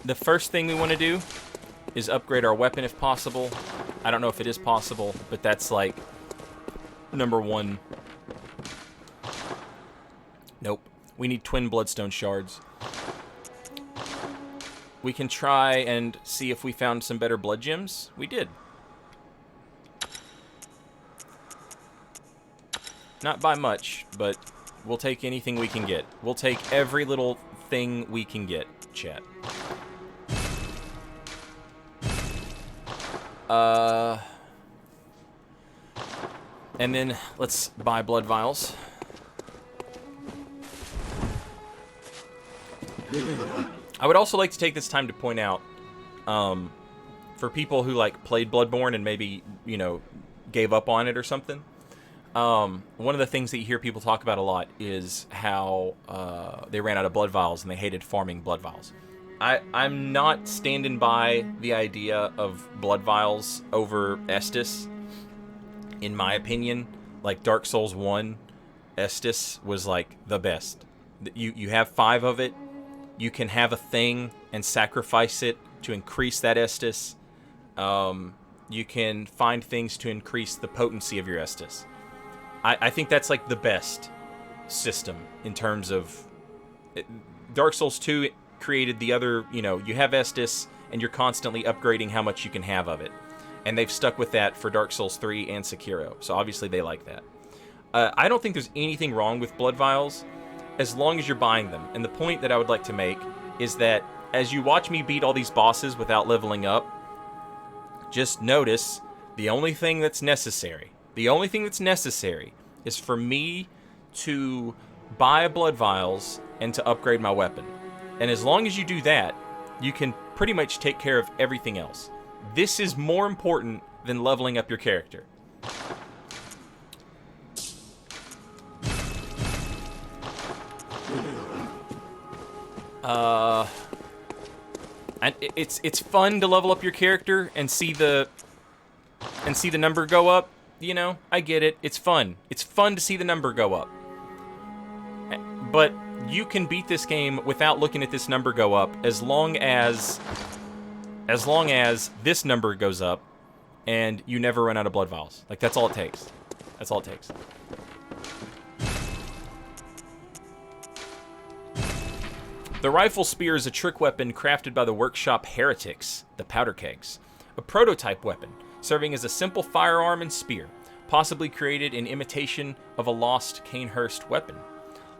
the first thing we want to do is upgrade our weapon if possible. I don't know if it is possible, but that's like number one. Nope. We need twin bloodstone shards. We can try and see if we found some better blood gems. We did. Not by much, but we'll take anything we can get. We'll take every little thing we can get, chat. And then let's buy blood vials. I would also like to take this time to point out, for people who like played Bloodborne and maybe, you know, gave up on it or something. One of the things that you hear people talk about a lot is how they ran out of blood vials and they hated farming blood vials. I'm not standing by the idea of blood vials over Estus. In my opinion, like Dark Souls 1, Estus was like the best. You have 5 of it. You can have a thing and sacrifice it to increase that Estus. You can find things to increase the potency of your Estus. I think that's like the best system in terms of... Dark Souls 2 created the other, you know, you have Estus and you're constantly upgrading how much you can have of it. And they've stuck with that for Dark Souls 3 and Sekiro. So obviously they like that. I don't think there's anything wrong with blood vials as long as you're buying them. And the point that I would like to make is that as you watch me beat all these bosses without leveling up, just notice the only thing that's necessary is for me to buy blood vials and to upgrade my weapon. And as long as you do that, you can pretty much take care of everything else. This is more important than leveling up your character. And it's fun to level up your character and see the number go up. You know, I get it. It's fun. It's fun to see the number go up. But you can beat this game without looking at this number go up as long as this number goes up and you never run out of blood vials. Like, that's all it takes. That's all it takes. The rifle spear is a trick weapon crafted by the workshop heretics, the powder kegs. A prototype weapon, serving as a simple firearm and spear, possibly created in imitation of a lost Canehurst weapon.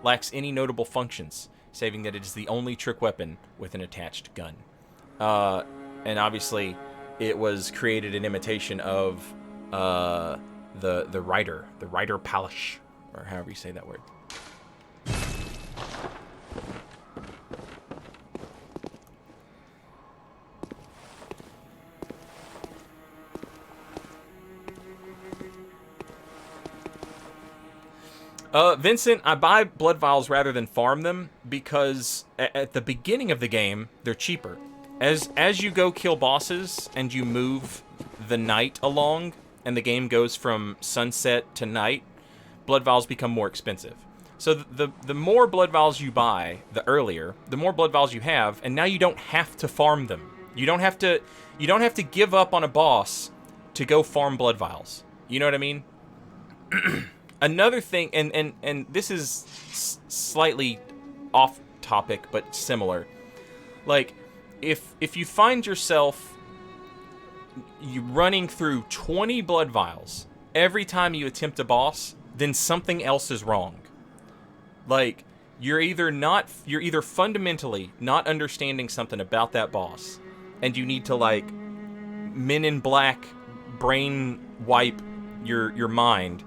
Lacks any notable functions, saving that it is the only trick weapon with an attached gun. And obviously, it was created in imitation of the Rider Palish, or however you say that word. Vincent, I buy blood vials rather than farm them because at the beginning of the game, they're cheaper. As you go kill bosses and you move the night along and the game goes from sunset to night, blood vials become more expensive. So the more blood vials you buy, the earlier, the more blood vials you have, and now you don't have to farm them. You don't have to give up on a boss to go farm blood vials. You know what I mean? Another thing, and this is slightly off topic but similar. Like, if you find yourself running through 20 blood vials every time you attempt a boss, then something else is wrong. Like, you're either fundamentally not understanding something about that boss, and you need to, like, Men in Black brain wipe your mind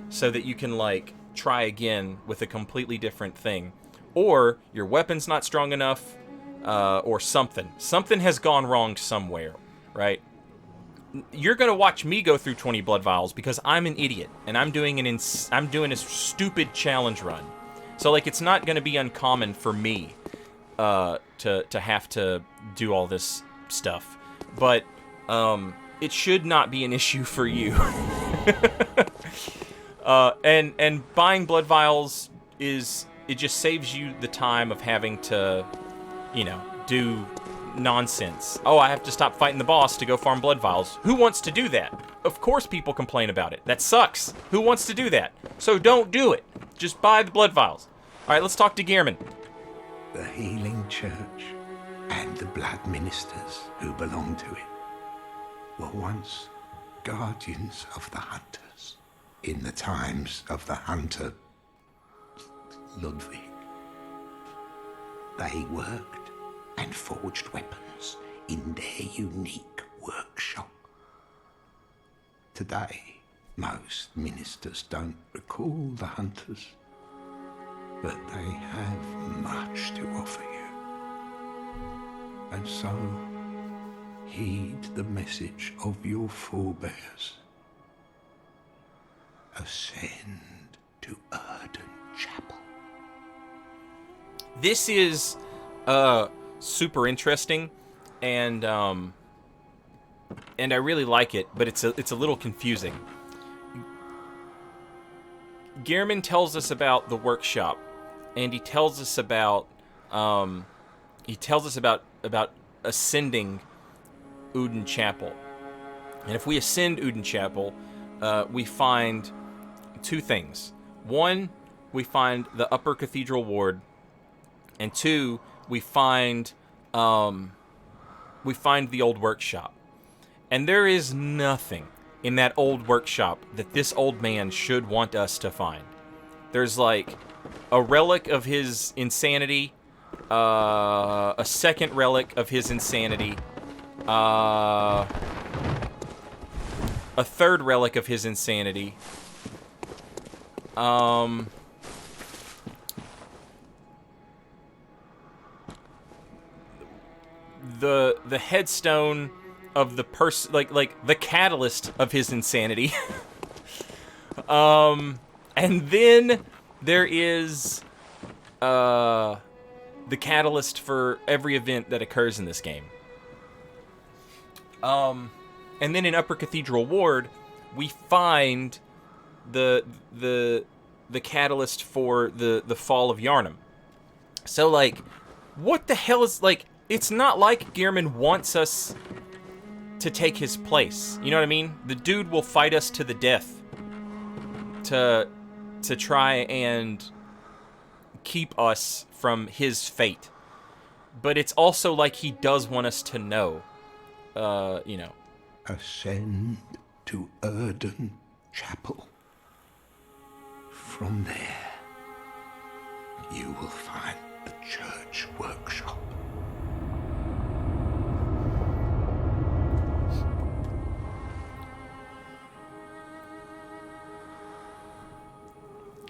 so that you can, like, try again with a completely different thing. Or your weapon's not strong enough, or something. Something has gone wrong somewhere, right? You're gonna watch me go through 20 blood vials because I'm an idiot, and I'm doing a stupid challenge run. So, like, it's not gonna be uncommon for me to have to do all this stuff. But it should not be an issue for you. And buying blood vials it just saves you the time of having to, you know, do nonsense. Oh, I have to stop fighting the boss to go farm blood vials. Who wants to do that? Of course people complain about it. That sucks. Who wants to do that? So don't do it. Just buy the blood vials. All right, let's talk to Gehrman. The healing church and the blood ministers who belong to it were once guardians of the hunters in the times of the hunter Ludwig. They worked and forged weapons in their unique workshop. Today, most ministers don't recall the hunters, but they have much to offer you. And so, heed the message of your forebears. Ascend to Erden Chapel. This is super interesting, and I really like it, but it's a little confusing. Gehrman tells us about the workshop, and he tells us about ascending Uden Chapel. And if we ascend Uden Chapel, we find two things. One, we find the Upper Cathedral Ward, and two, we find the old workshop. And there is nothing in that old workshop that this old man should want us to find. There's like a relic of his insanity, a second relic of his insanity, a third relic of his insanity, the headstone of the person, like the catalyst of his insanity. And then there is the catalyst for every event that occurs in this game. And then in Upper Cathedral Ward, we find the catalyst for the fall of Yharnam. So like, what the hell is, like, it's not like Gehrman wants us to take his place. You know what I mean? The dude will fight us to the death to try and keep us from his fate. But it's also like he does want us to know, you know. Ascend to Erden Chapel. From there, you will find the church workshop.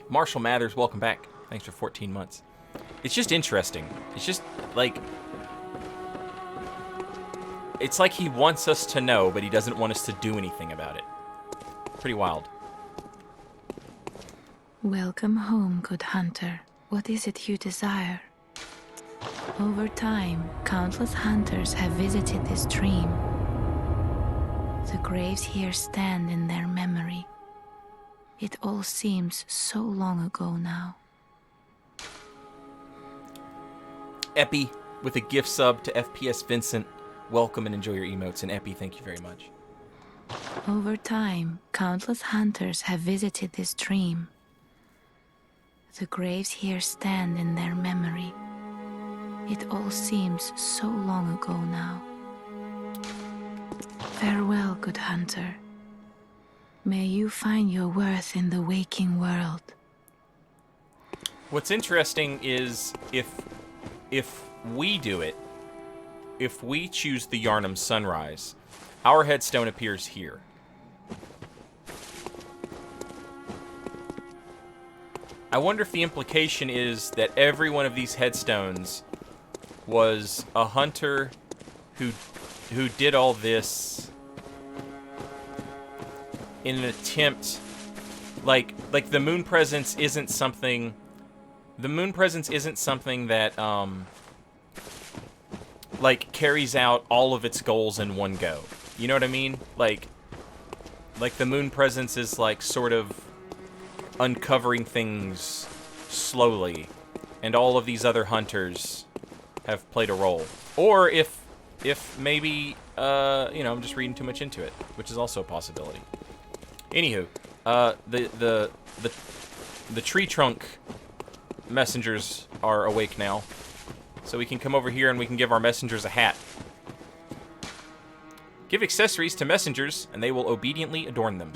Marshall Mathers, welcome back. Thanks for 14 months. It's just interesting. It's just, like... It's like he wants us to know, but he doesn't want us to do anything about it. Pretty wild. Welcome home, good hunter. What is it you desire? Over time, countless hunters have visited this dream. The graves here stand in their memory. It all seems so long ago now. Epi, with a gift sub to FPS Vincent. Welcome and enjoy your emotes. And Epi, thank you very much. Over time, countless hunters have visited this dream. The graves here stand in their memory. It all seems so long ago now. Farewell, good hunter. May you find your worth in the waking world. What's interesting is if we do it, if we choose the Yharnam Sunrise, our headstone appears here. I wonder if the implication is that every one of these headstones was a hunter who did all this in an attempt, like the moon presence isn't something. The moon presence isn't something that like carries out all of its goals in one go. You know what I mean? Like the moon presence is like sort of uncovering things slowly, and all of these other hunters have played a role. Or if if maybe, I'm just reading too much into it, which is also a possibility. Anywho, the tree trunk messengers are awake now. So we can come over here and we can give our messengers a hat. Give accessories to messengers, and they will obediently adorn them.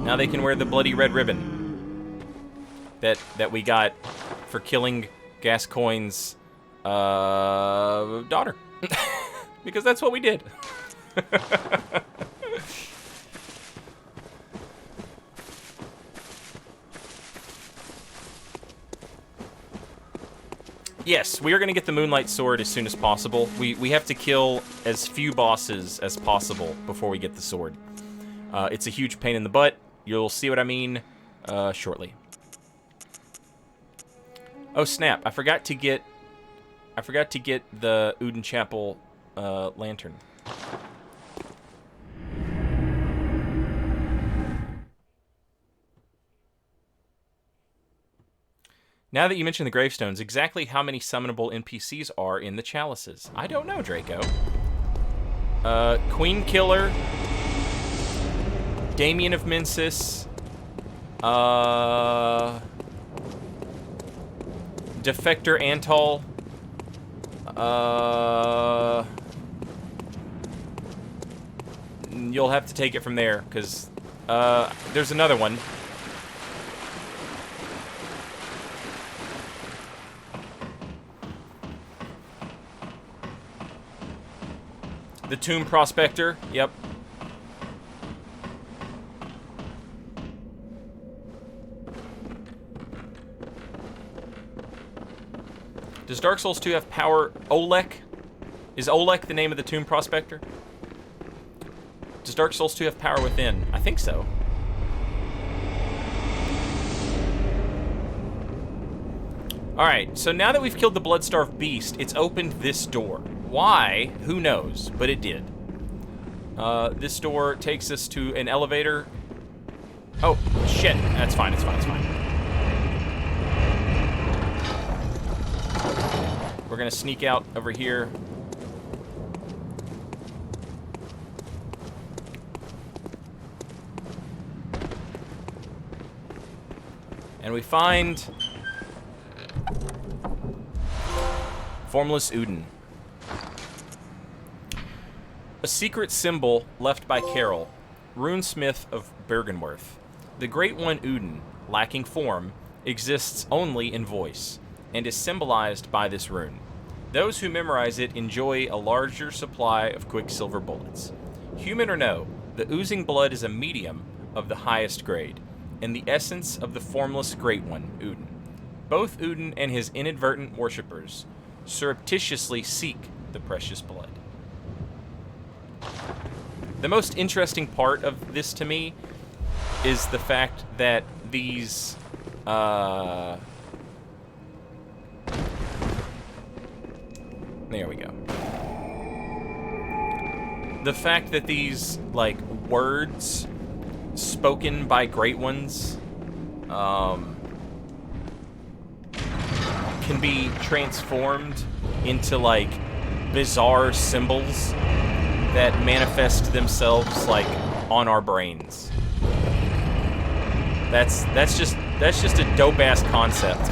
Now they can wear the bloody red ribbon that we got for killing Gascoigne's daughter. Because that's what we did. Yes, we are going to get the Moonlight Sword as soon as possible. We have to kill as few bosses as possible before we get the sword. It's a huge pain in the butt. You'll see what I mean shortly. Oh snap! I forgot to get the Uden Chapel lantern. Now that you mention the gravestones, exactly how many summonable NPCs are in the chalices? I don't know, Draco. Queen Killer, Damien of Mensis, Defector Antal, you'll have to take it from there, because there's another one. The Tomb Prospector, yep. Does Dark Souls 2 have power? Olek? Is Olek the name of the Tomb Prospector? Does Dark Souls 2 have power within? I think so. Alright, so now that we've killed the Bloodstarved Beast, it's opened this door. Why? Who knows? But it did. This door takes us to an elevator. Oh, shit. That's fine, it's fine, it's fine. We're gonna sneak out over here. And we find Formless Uden. A secret symbol left by Carol, runesmith of Bergenworth. The Great One Uden, lacking form, exists only in voice, and is symbolized by this rune. Those who memorize it enjoy a larger supply of quicksilver bullets. Human or no, the oozing blood is a medium of the highest grade, and the essence of the formless Great One, Uden. Both Uden and his inadvertent worshippers surreptitiously seek the precious blood. The most interesting part of this to me is the fact that these there we go. The fact that these, like, words spoken by Great Ones can be transformed into, like, bizarre symbols that manifest themselves, like, on our brains. That's just a dope ass concept.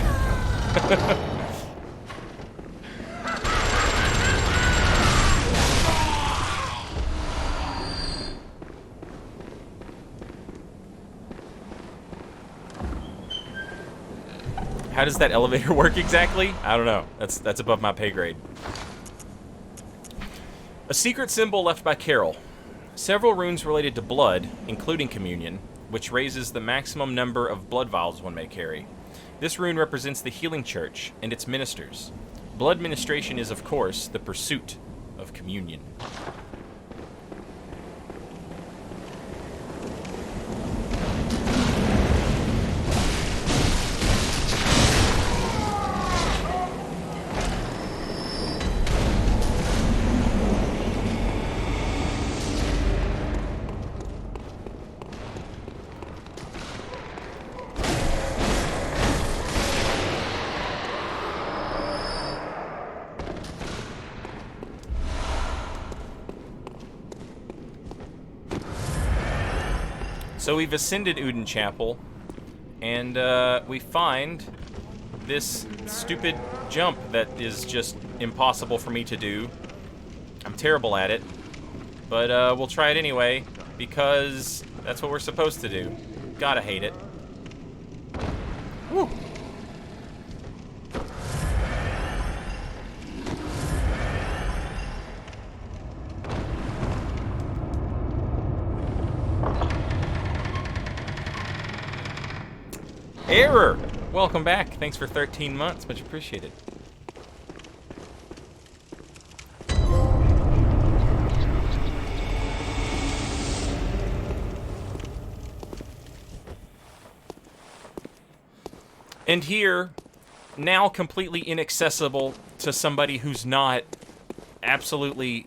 How does that elevator work exactly? I don't know. That's above my pay grade. A secret symbol left by Carol. Several runes related to blood, including communion, which raises the maximum number of blood vials one may carry. This rune represents the healing church and its ministers. Blood ministration is, of course, the pursuit of communion. So we've ascended Uden Chapel, and we find this stupid jump that is just impossible for me to do. I'm terrible at it, but we'll try it anyway, because that's what we're supposed to do. Gotta hate it. Woo! Error! Welcome back. Thanks for 13 months. Much appreciated. And here, now completely inaccessible to somebody who's not absolutely,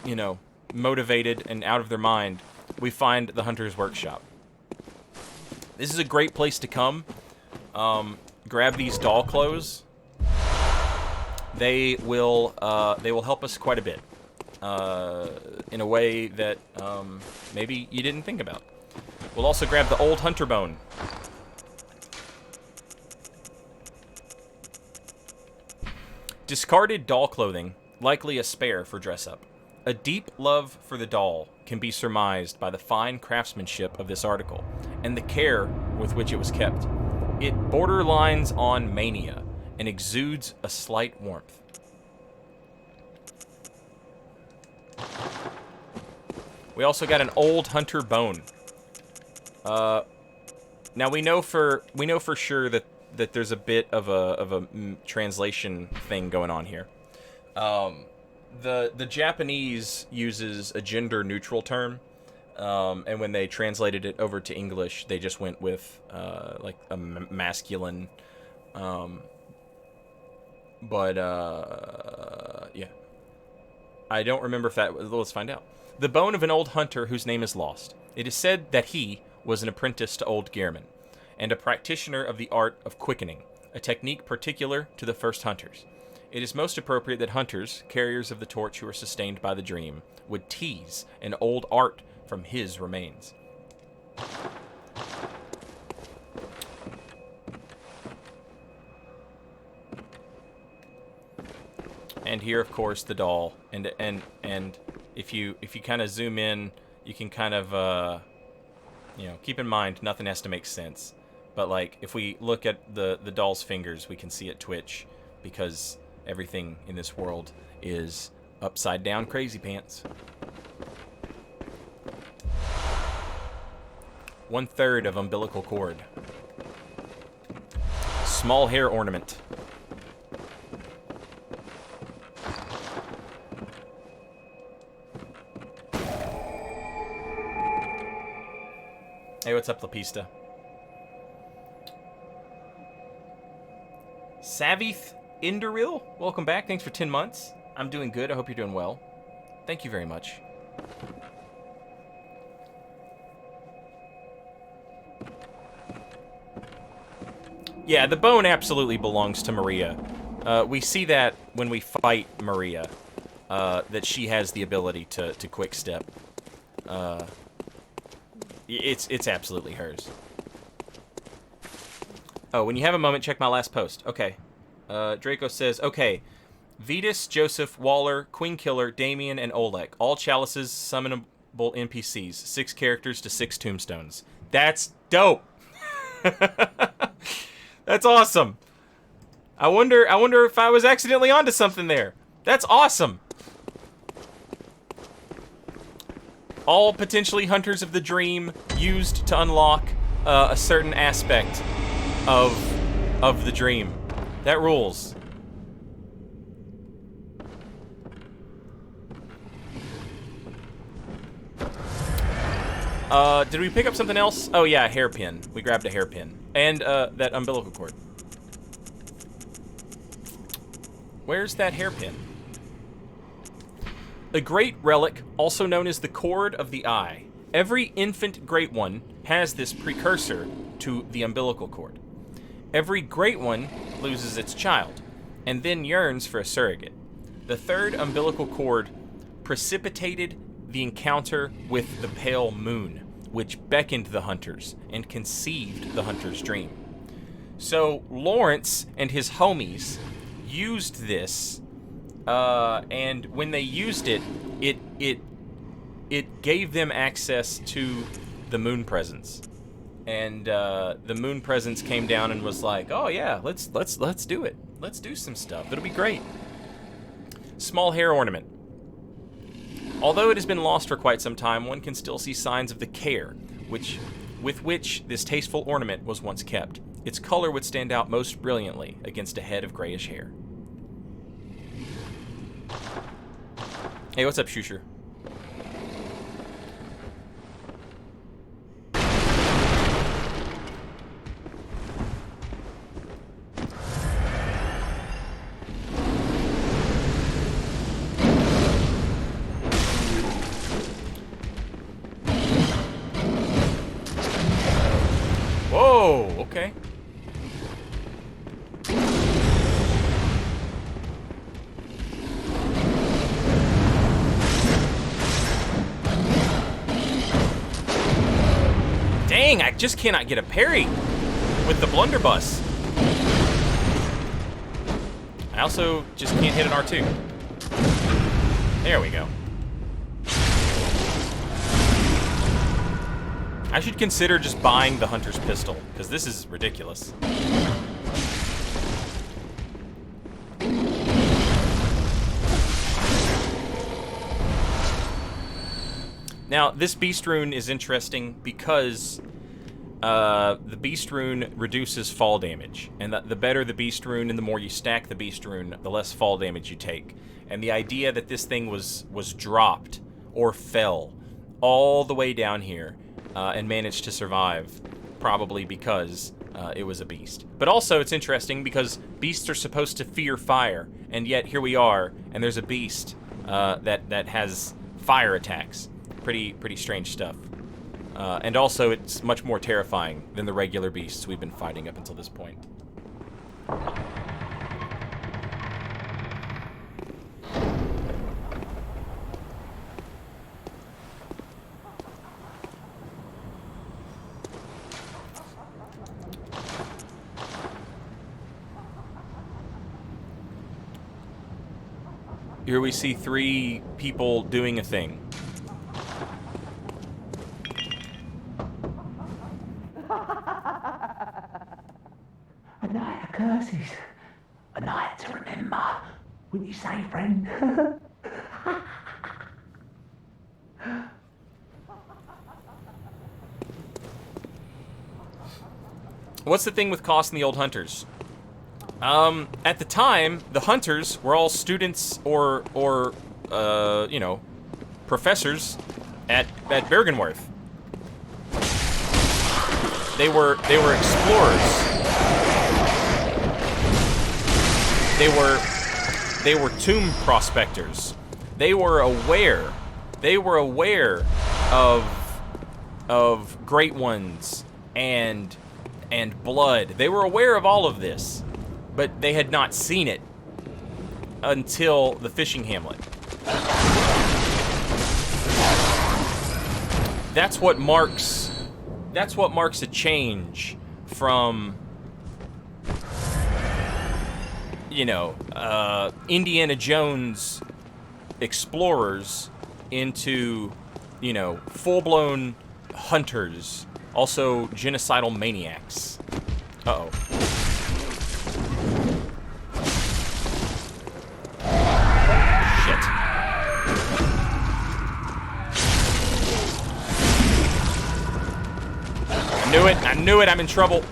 you know, motivated and out of their mind, we find the Hunter's Workshop. This is a great place to come. Grab these doll clothes. They will help us quite a bit, in a way that maybe you didn't think about. We'll also grab the old hunter bone. Discarded doll clothing, likely a spare for dress up. A deep love for the doll can be surmised by the fine craftsmanship of this article and the care with which it was kept. It borderlines on mania and exudes a slight warmth. We also got an old hunter bone. Now we know for sure that there's a bit of a translation thing going on here. The Japanese uses a gender neutral term, and when they translated it over to English, they just went with like a masculine. Yeah, I don't remember if that. Let's find out. The bone of an old hunter whose name is lost. It is said that he was an apprentice to old Gehrman, and a practitioner of the art of quickening, a technique particular to the first hunters. It is most appropriate that hunters, carriers of the torch who are sustained by the dream, would tease an old art from his remains. And here, of course, the doll. And if you kind of zoom in, you can kind of keep in mind nothing has to make sense. But like if we look at the doll's fingers, we can see it twitch because everything in this world is upside down crazy pants. 1/3 of umbilical cord. Small hair ornament. Hey, what's up, Lapista? Savith Inderil, welcome back. Thanks for 10 months. I'm doing good. I hope you're doing well. Thank you very much. Yeah, the bone absolutely belongs to Maria. We see that when we fight Maria, that she has the ability to quick step. It's absolutely hers. Oh, when you have a moment, check my last post. Okay. Draco says, okay, Vetus, Joseph, Waller, Queen Killer, Damien, and Oleg. All chalices, summonable NPCs. 6 characters to 6 tombstones. That's dope. That's awesome. I wonder if I was accidentally onto something there. That's awesome. All potentially hunters of the dream used to unlock a certain aspect of the dream. That rules. Did we pick up something else? Oh yeah, a hairpin. We grabbed a hairpin. And that umbilical cord. Where's that hairpin? A great relic, also known as the Cord of the Eye. Every infant great one has this precursor to the umbilical cord. Every great one loses its child, and then yearns for a surrogate. The third umbilical cord precipitated the encounter with the pale moon, which beckoned the hunters and conceived the hunter's dream. So Lawrence and his homies used this, and when they used it, it gave them access to the moon presence. And the moon presence came down and was like, "Oh yeah, let's do it. Let's do some stuff. It'll be great." Small hair ornament. Although it has been lost for quite some time, one can still see signs of the care with which this tasteful ornament was once kept. Its color would stand out most brilliantly against a head of grayish hair. Hey, what's up, Shusher? Whoa, okay. Dang, I just cannot get a parry with the blunderbuss. I also just can't hit an R2. There we go. I should consider just buying the hunter's pistol, because this is ridiculous. Now, this beast rune is interesting because the beast rune reduces fall damage. And the better the beast rune and the more you stack the beast rune, the less fall damage you take. And the idea that this thing was dropped or fell all the way down here and managed to survive, probably because it was a beast. But also, it's interesting because beasts are supposed to fear fire, and yet here we are, and there's a beast that has fire attacks. Pretty strange stuff. And also, it's much more terrifying than the regular beasts we've been fighting up until this point. Here we see 3 people doing a thing. A night of curses. A night to remember. Wouldn't you say, friend? What's the thing with cost in the old hunters? At the time, the hunters were all students or you know, professors at Bergenworth. They were explorers. They were tomb prospectors. They were aware of Great Ones and blood. They were aware of all of this, but they had not seen it until the fishing hamlet. That's what marks a change from, you know, Indiana Jones explorers into, you know, full-blown hunters, also genocidal maniacs. Uh-oh. I knew it, I'm in trouble.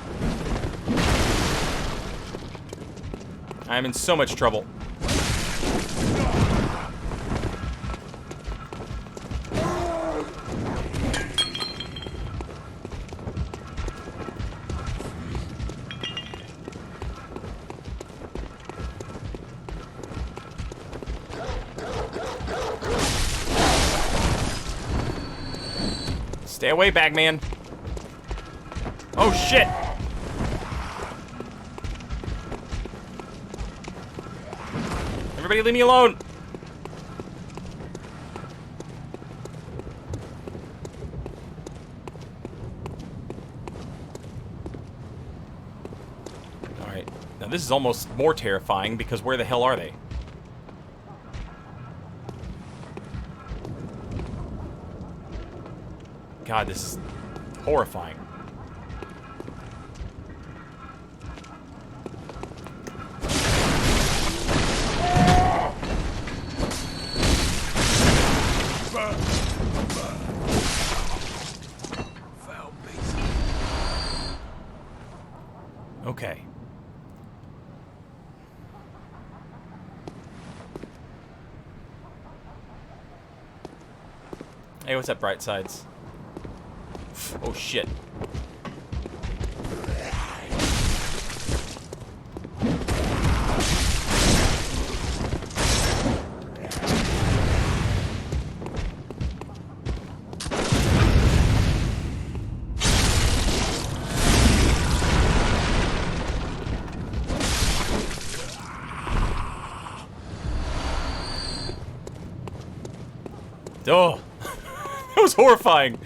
I'm in so much trouble. Stay away, Bagman. Oh, shit! Everybody leave me alone! this is almost more terrifying because where the hell are they? God, this is horrifying. Okay. Hey, what's up, Bright Sides? Oh, shit. Oh, that was horrifying.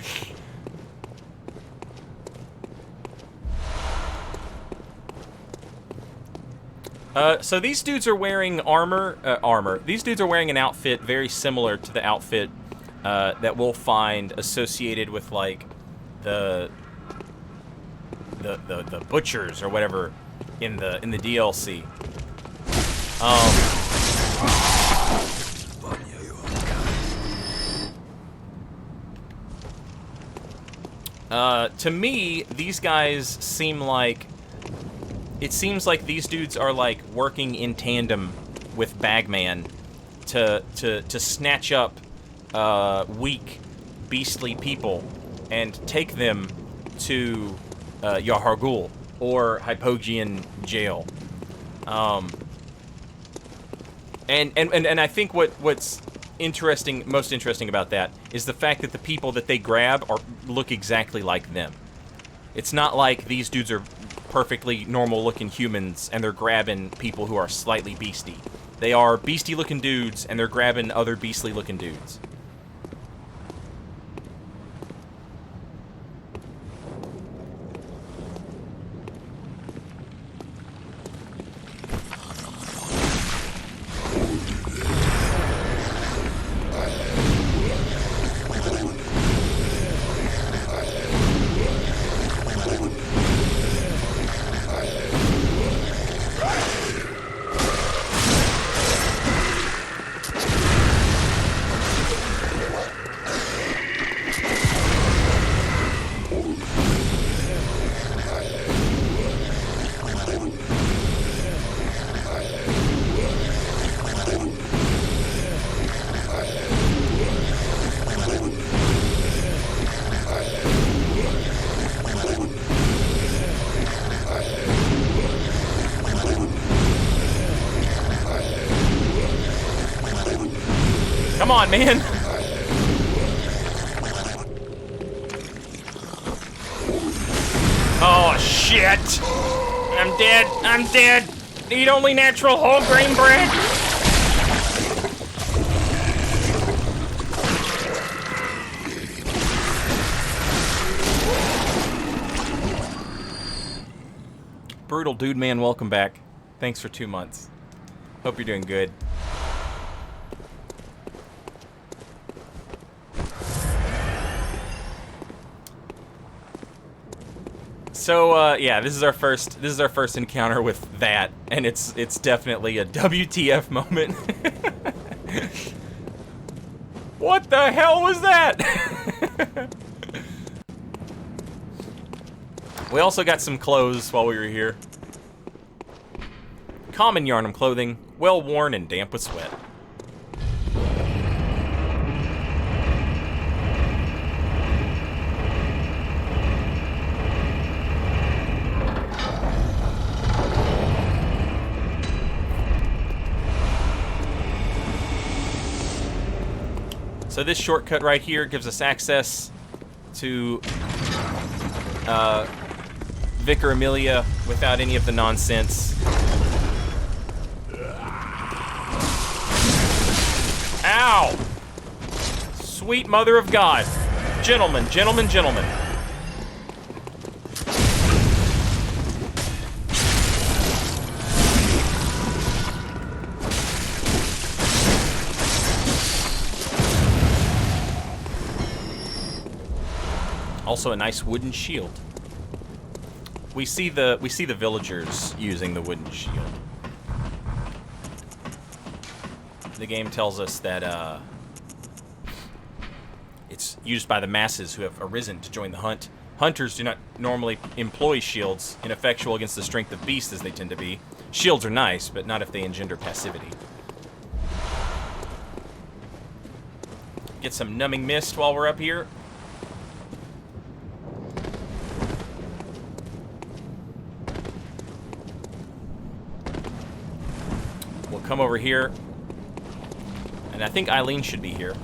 So these dudes are wearing armor. These dudes are wearing an outfit very similar to the outfit that we'll find associated with like the butchers or whatever in the DLC. To me, these guys seem like... It seems like these dudes are, like, working in tandem with Bagman to snatch up weak, beastly people and take them to Yahar'gul or Hypogean jail. And I think what's most interesting about that is the fact that the people that they grab look exactly like them. It's not like these dudes are perfectly normal-looking humans and they're grabbing people who are slightly beastie. They are beastie-looking dudes and they're grabbing other beastly-looking dudes. Come on, man! Oh, shit! I'm dead! I'm dead! Eat only natural whole grain bread! Brutal Dude Man, welcome back. Thanks for 2 months. Hope you're doing good. So yeah, this is our first encounter with that, and it's definitely a WTF moment. What the hell was that? We also got some clothes while we were here. Common Yarnum clothing, well worn and damp with sweat. So this shortcut right here gives us access to Vicar Amelia without any of the nonsense. Ow! Sweet mother of God. Gentlemen, gentlemen, gentlemen. Also a nice wooden shield. We see the villagers using the wooden shield. The game tells us that it's used by the masses who have arisen to join the hunt. Hunters do not normally employ shields, ineffectual against the strength of beasts as they tend to be. Shields are nice, but not if they engender passivity. Get some numbing mist while we're up here. We'll come over here. And I think Eileen should be here.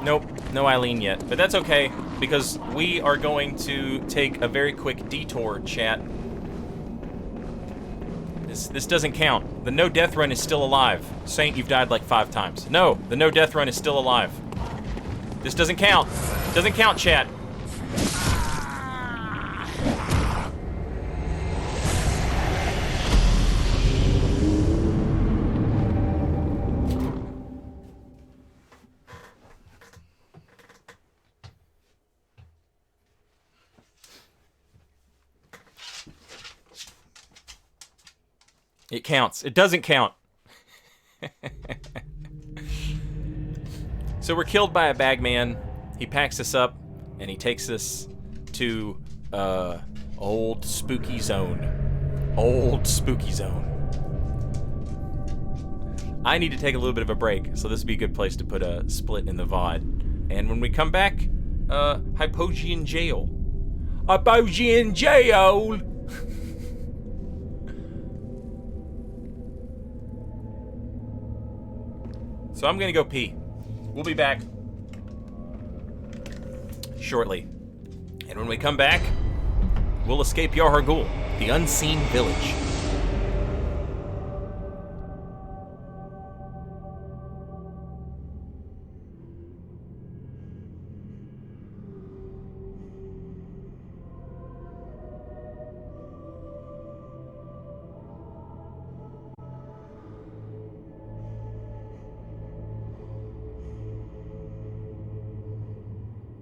Nope, no Eileen yet. But that's okay, because we are going to take a very quick detour, chat. This doesn't count. The no death run is still alive. Saint, you've died like 5 times. No, the no death run is still alive. This doesn't count. Doesn't count, chat. It counts. It doesn't count. So we're killed by a bagman. He packs us up, and he takes us to old spooky zone. Old spooky zone. I need to take a little bit of a break, so this would be a good place to put a split in the VOD. And when we come back, Hypogean Jail. Hypogean Jail! So I'm gonna go pee. We'll be back shortly. And when we come back, we'll escape Yarhar Ghul, the unseen village.